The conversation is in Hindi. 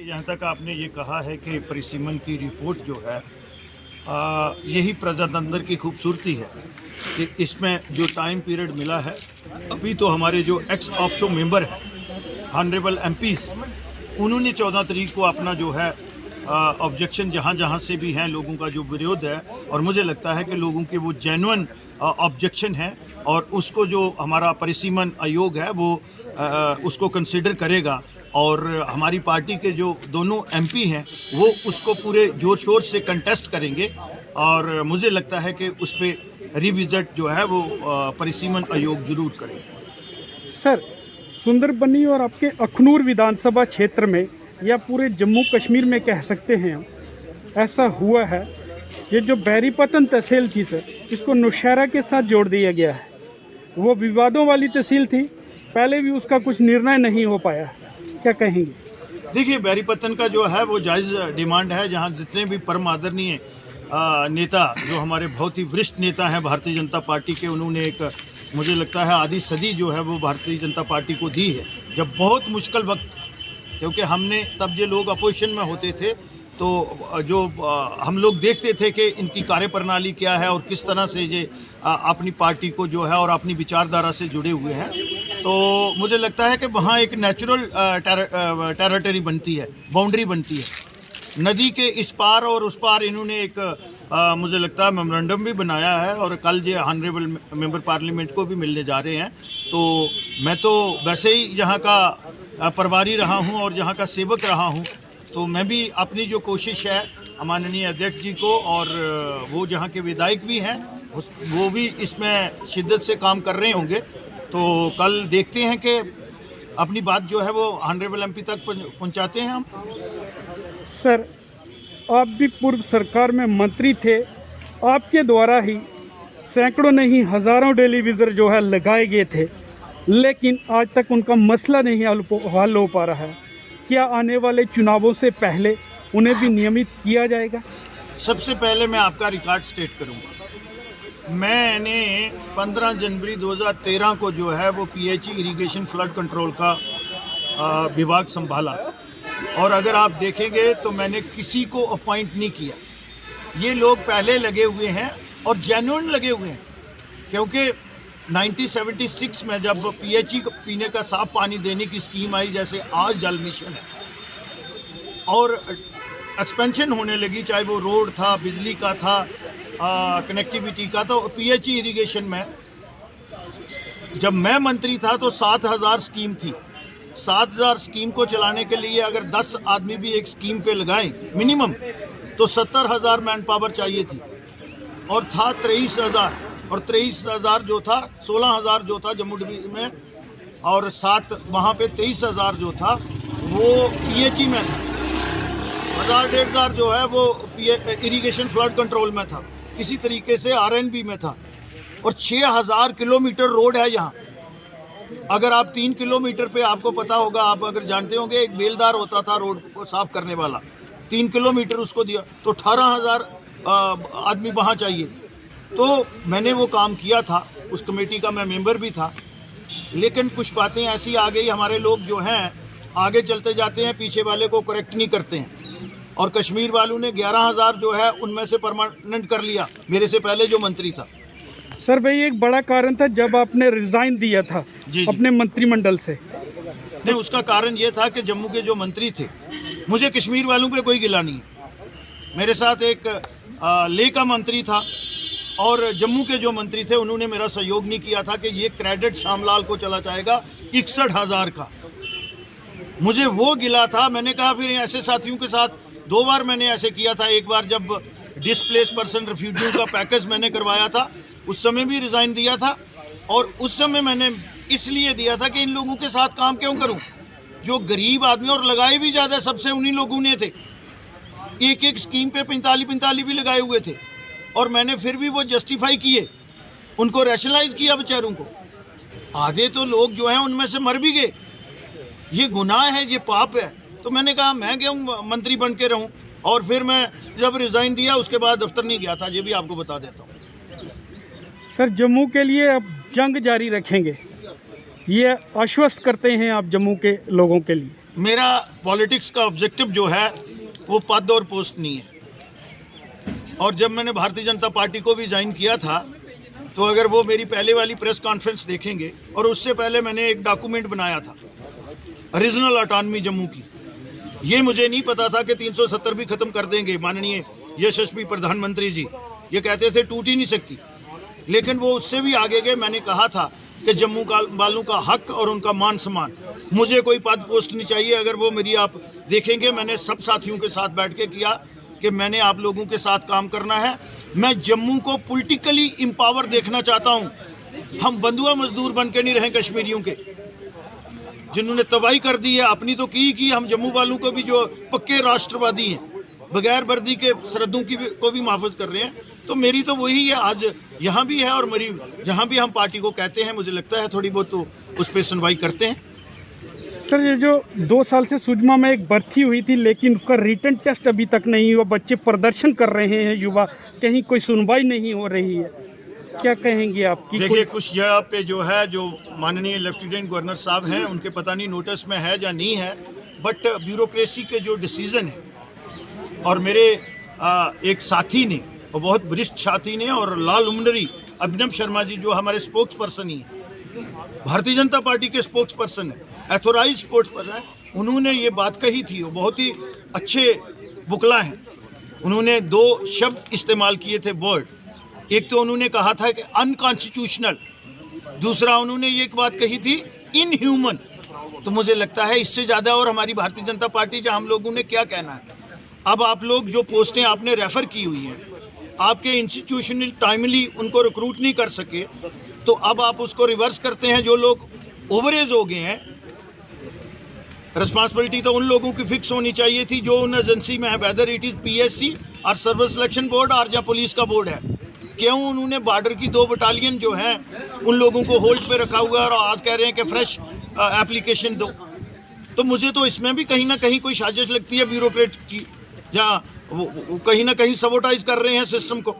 जहाँ तक आपने ये कहा है कि परिसीमन की रिपोर्ट जो है यही प्रजातंत्र की खूबसूरती है कि इसमें जो टाइम पीरियड मिला है, अभी तो हमारे जो एक्स ऑप्शो मेंबर हैं ऑनरेबल एमपीज, उन्होंने 14 तारीख को अपना जो है ऑब्जेक्शन जहाँ से भी हैं लोगों का जो विरोध है, और मुझे लगता है कि लोगों के वो जेन्युइन ऑब्जेक्शन है और उसको जो हमारा परिसीमन आयोग है वो उसको कंसिडर करेगा, और हमारी पार्टी के जो दोनों एमपी हैं वो उसको पूरे जोर शोर से कंटेस्ट करेंगे, और मुझे लगता है कि उस पर रिविजिट जो है वो परिसीमन आयोग जरूर करेगा। सर, सुंदरबनी और आपके अखनूर विधानसभा क्षेत्र में या पूरे जम्मू कश्मीर में कह सकते हैं हम, ऐसा हुआ है ये जो बैरीपतन तहसील थी सर, इसको नौशहरा के साथ जोड़ दिया गया है। वो विवादों वाली तहसील थी, पहले भी उसका कुछ निर्णय नहीं हो पाया, क्या कहेंगे? देखिए, बैरीपतन का जो है वो जायज़ डिमांड है, जहाँ जितने भी परम आदरणीय नेता जो हमारे बहुत ही वरिष्ठ नेता हैं भारतीय जनता पार्टी के, उन्होंने एक मुझे लगता है आधी सदी जो है वो भारतीय जनता पार्टी को दी है, जब बहुत मुश्किल वक्त, क्योंकि हमने तब ये लोग अपोजिशन में होते थे तो जो हम लोग देखते थे कि इनकी कार्यप्रणाली क्या है और किस तरह से ये अपनी पार्टी को जो है और अपनी विचारधारा से जुड़े हुए हैं, तो मुझे लगता है कि वहाँ एक नेचुरल टेरिटरी बनती है, बाउंड्री बनती है। नदी के इस पार और उस पार इन्होंने एक मुझे लगता है मेमोरेंडम भी बनाया है, और कल ये ऑनरेबल मेंबर पार्लियामेंट को भी मिलने जा रहे हैं। तो मैं तो वैसे ही यहाँ का प्रभारी रहा हूँ और यहाँ का सेवक रहा हूँ, तो मैं भी अपनी जो कोशिश है माननीय अध्यक्ष जी को, और वो जहाँ के विधायक भी हैं वो भी इसमें शिद्दत से काम कर रहे होंगे, तो कल देखते हैं कि अपनी बात जो है वो ऑनरेबल एमपी तक पहुँचाते हैं हम। सर, आप भी पूर्व सरकार में मंत्री थे, आपके द्वारा ही सैकड़ों नहीं हज़ारों टेलीविज़न जो है लगाए गए थे, लेकिन आज तक उनका मसला नहीं हल हो पा रहा है। क्या आने वाले चुनावों से पहले उन्हें भी नियमित किया जाएगा? सबसे पहले मैं आपका रिकॉर्ड स्टेट करूंगा। मैंने 15 जनवरी 2013 को जो है वो पीएचई इरिगेशन फ्लड कंट्रोल का विभाग संभाला, और अगर आप देखेंगे तो मैंने किसी को अपॉइंट नहीं किया। ये लोग पहले लगे हुए हैं और जेन्युइन लगे हुए हैं, क्योंकि 1976 में जब पीएचई को पीने का साफ पानी देने की स्कीम आई, जैसे आज जल मिशन है, और एक्सपेंशन होने लगी, चाहे वो रोड था, बिजली का था, कनेक्टिविटी का, तो पीएचई इरिगेशन में जब मैं मंत्री था तो 7000 स्कीम थी। 7000 स्कीम को चलाने के लिए अगर 10 आदमी भी एक स्कीम पे लगाएं मिनिमम, तो 70,000 मैन पावर चाहिए थी, और था 23,000, और 23,000 जो था, 16,000 जो था जम्मू डिवीजन में, और 7 वहाँ पे 23,000 जो था वो पीएचई में था। 1,000-1,500 जो है वो इरिगेशन फ्लड कंट्रोल में था, इसी तरीके से आरएनबी में था, और 6,000 किलोमीटर रोड है यहाँ। अगर आप 3 किलोमीटर पे, आपको पता होगा, आप अगर जानते होंगे, एक बेलदार होता था रोड को साफ करने वाला, 3 किलोमीटर उसको दिया, तो 18,000 आदमी वहाँ चाहिए। तो मैंने वो काम किया था, उस कमेटी का मैं मेंबर भी था, लेकिन कुछ बातें ऐसी आ गई, हमारे लोग जो हैं आगे चलते जाते हैं, पीछे वाले को करेक्ट नहीं करते हैं, और कश्मीर वालों ने 11,000 जो है उनमें से परमानेंट कर लिया, मेरे से पहले जो मंत्री था। सर भाई, एक बड़ा कारण था जब आपने रिजाइन दिया था जी। अपने मंत्रिमंडल से। नहीं, उसका कारण ये था कि जम्मू के जो मंत्री थे, मुझे कश्मीर वालों पे कोई गिला नहीं है। मेरे साथ एक लेह का मंत्री था, और जम्मू के जो मंत्री थे उन्होंने मेरा सहयोग नहीं किया था कि ये क्रेडिट श्यामलाल को चला जाएगा 61,000 का। मुझे वो गिला था। मैंने कहा फिर ऐसे साथियों के साथ 2 बार मैंने ऐसे किया था। एक बार जब डिस्प्लेस पर्सन रिफ्यूजियों का पैकेज मैंने करवाया था, उस समय भी रिज़ाइन दिया था, और उस समय मैंने इसलिए दिया था कि इन लोगों के साथ काम क्यों करूं, जो गरीब आदमी, और लगाए भी ज़्यादा सबसे उन्हीं लोगों ने थे। एक स्कीम पे 45 भी लगाए हुए थे, और मैंने फिर भी वो जस्टिफाई किए, उनको रैशनलाइज किया बेचारों को। आधे तो लोग जो हैं उनमें से मर भी गए। ये गुनाह है, ये पाप है। तो मैंने कहा मैं क्यों मंत्री बन के रहूं, और फिर मैं जब रिज़ाइन दिया उसके बाद दफ्तर नहीं गया था, ये भी आपको बता देता हूँ। सर, जम्मू के लिए अब जंग जारी रखेंगे, ये आश्वस्त करते हैं आप जम्मू के लोगों के लिए? मेरा पॉलिटिक्स का ऑब्जेक्टिव जो है वो पद और पोस्ट नहीं है। और जब मैंने भारतीय जनता पार्टी को भी ज्वाइन किया था, तो अगर वो मेरी पहले वाली प्रेस कॉन्फ्रेंस देखेंगे, और उससे पहले मैंने एक डॉक्यूमेंट बनाया था रीजनल ऑटोनॉमी जम्मू की। ये मुझे नहीं पता था कि 370 भी खत्म कर देंगे माननीय यशस्वी प्रधानमंत्री जी। ये कहते थे टूट ही नहीं सकती, लेकिन वो उससे भी आगे गए। मैंने कहा था कि जम्मू का वालों का हक और उनका मान सम्मान, मुझे कोई पद पोस्ट नहीं चाहिए। अगर वो मेरी आप देखेंगे, मैंने सब साथियों के साथ बैठ के किया कि मैंने आप लोगों के साथ काम करना है। मैं जम्मू को पॉलिटिकली एम्पावर देखना चाहता हूं। हम बंधुआ मजदूर बन के नहीं रहे कश्मीरियों के, जिन्होंने तबाही कर दी है अपनी तो की। हम जम्मू वालों को भी जो पक्के राष्ट्रवादी हैं, बगैर वर्दी के सरहदों की को भी महफूज कर रहे हैं। तो मेरी तो वही है, आज यहाँ भी है और मेरी जहाँ भी हम पार्टी को कहते हैं, मुझे लगता है थोड़ी बहुत तो उस पर सुनवाई करते हैं। सर, ये जो 2 साल से सुजमा में एक भर्ती हुई थी, लेकिन उसका रिटन टेस्ट अभी तक नहीं हुआ, बच्चे प्रदर्शन कर रहे हैं, युवा, कहीं कोई सुनवाई नहीं हो रही है, क्या कहेंगे आपकी? देखिए, कुछ जगह पे जो है, जो माननीय लेफ्टिनेंट गवर्नर साहब हैं, उनके पता नहीं नोटिस में है या नहीं है, बट ब्यूरोक्रेसी के जो डिसीजन है, और मेरे एक साथी ने, और बहुत वरिष्ठ साथी ने, और लाल उमनरी अभिनव शर्मा जी जो हमारे स्पोक्स पर्सन ही हैं, भारतीय जनता पार्टी के स्पोक्स पर्सन है, एथोराइज स्पोक्स पर्सन है, उन्होंने ये बात कही थी। वो बहुत ही अच्छे बुकला हैं। उन्होंने 2 शब्द इस्तेमाल किए थे, वर्ड। एक तो उन्होंने कहा था कि अनकॉन्स्टिट्यूशनल, दूसरा उन्होंने ये एक बात कही थी इनह्यूमन। तो मुझे लगता है इससे ज़्यादा और हमारी भारतीय जनता पार्टी या हम लोगों ने क्या कहना है। अब आप लोग जो पोस्टें आपने रेफ़र की हुई हैं, आपके इंस्टीट्यूशनल टाइमली उनको रिक्रूट नहीं कर सके, तो अब आप उसको रिवर्स करते हैं। जो लोग ओवरेज हो गए हैं, रिस्पॉन्सिबिलिटी तो उन लोगों की फिक्स होनी चाहिए थी जो उन एजेंसी में है, वेदर इट इज़ पीएससी और सर्विस सिलेक्शन बोर्ड और या पुलिस का बोर्ड है। क्यों उन्होंने बॉर्डर की 2 बटालियन जो हैं उन लोगों को होल्ड पे रखा हुआ है और आज कह रहे हैं कि फ्रेश एप्लीकेशन दो। तो मुझे तो इसमें भी कहीं ना कहीं कोई साजिश लगती है ब्यूरोक्रेट की, या वो कहीं ना कहीं सबोटाइज कर रहे हैं सिस्टम को।